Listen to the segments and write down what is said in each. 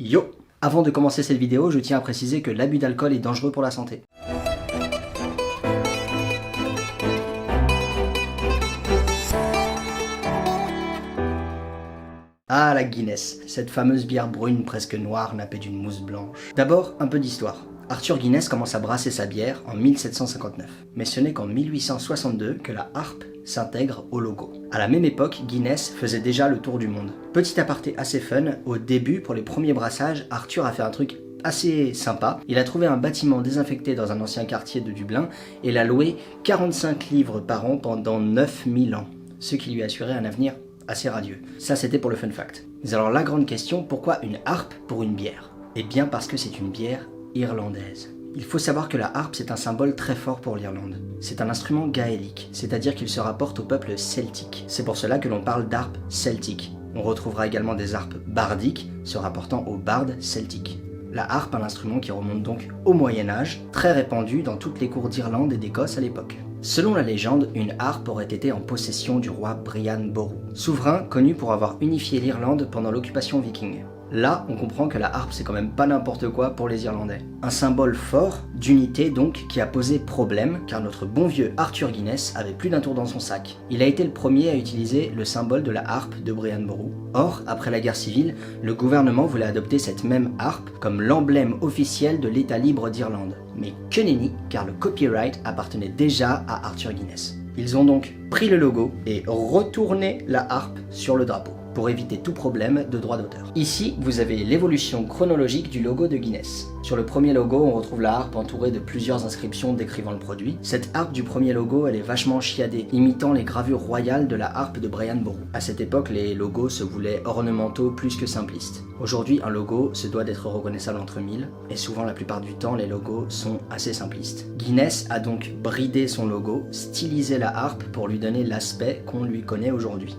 Yo! Avant de commencer cette vidéo, je tiens à préciser que l'abus d'alcool est dangereux pour la santé. Ah, la Guinness, cette fameuse bière brune presque noire nappée d'une mousse blanche. D'abord, un peu d'histoire. Arthur Guinness commence à brasser sa bière en 1759, mais ce n'est qu'en 1862 que la harpe s'intègre au logo. À la même époque, Guinness faisait déjà le tour du monde. Petit aparté assez fun, au début, pour les premiers brassages, Arthur a fait un truc assez sympa. Il a trouvé un bâtiment désinfecté dans un ancien quartier de Dublin et l'a loué 45 livres par an pendant 9000 ans, ce qui lui assurait un avenir assez radieux. Ça, c'était pour le fun fact. Mais alors la grande question, pourquoi une harpe pour une bière? Eh bien parce que c'est une bière irlandaise. Il faut savoir que la harpe, c'est un symbole très fort pour l'Irlande. C'est un instrument gaélique, c'est-à-dire qu'il se rapporte au peuple celtique. C'est pour cela que l'on parle d'harpe celtique. On retrouvera également des harpes bardiques, se rapportant aux bardes celtiques. La harpe, un instrument qui remonte donc au Moyen-Âge, très répandu dans toutes les cours d'Irlande et d'Écosse à l'époque. Selon la légende, une harpe aurait été en possession du roi Brian Boru, souverain connu pour avoir unifié l'Irlande pendant l'occupation viking. Là, on comprend que la harpe c'est quand même pas n'importe quoi pour les Irlandais. Un symbole fort, d'unité donc, qui a posé problème, car notre bon vieux Arthur Guinness avait plus d'un tour dans son sac. Il a été le premier à utiliser le symbole de la harpe de Brian Boru. Or, après la guerre civile, le gouvernement voulait adopter cette même harpe comme l'emblème officiel de l'État libre d'Irlande. Mais que nenni, car le copyright appartenait déjà à Arthur Guinness. Ils ont donc pris le logo et retourné la harpe sur le drapeau, pour éviter tout problème de droit d'auteur. Ici, vous avez l'évolution chronologique du logo de Guinness. Sur le premier logo, on retrouve la harpe entourée de plusieurs inscriptions décrivant le produit. Cette harpe du premier logo, elle est vachement chiadée, imitant les gravures royales de la harpe de Brian Boru. À cette époque, les logos se voulaient ornementaux plus que simplistes. Aujourd'hui, un logo se doit d'être reconnaissable entre mille, et souvent la plupart du temps, les logos sont assez simplistes. Guinness a donc bridé son logo, stylisé la harpe pour lui donner l'aspect qu'on lui connaît aujourd'hui.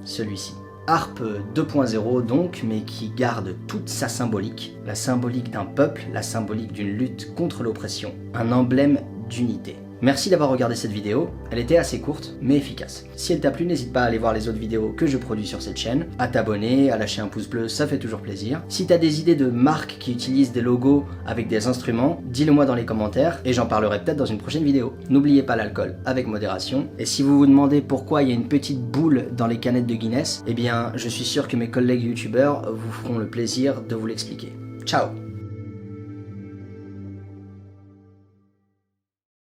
Celui-ci. Harpe 2.0 donc, mais qui garde toute sa symbolique, la symbolique d'un peuple, la symbolique d'une lutte contre l'oppression, un emblème d'unité. Merci d'avoir regardé cette vidéo, elle était assez courte mais efficace. Si elle t'a plu, n'hésite pas à aller voir les autres vidéos que je produis sur cette chaîne, à t'abonner, à lâcher un pouce bleu, ça fait toujours plaisir. Si t'as des idées de marques qui utilisent des logos avec des instruments, dis-le moi dans les commentaires et j'en parlerai peut-être dans une prochaine vidéo. N'oubliez pas l'alcool avec modération, et si vous vous demandez pourquoi il y a une petite boule dans les canettes de Guinness, eh bien je suis sûr que mes collègues youtubeurs vous feront le plaisir de vous l'expliquer. Ciao!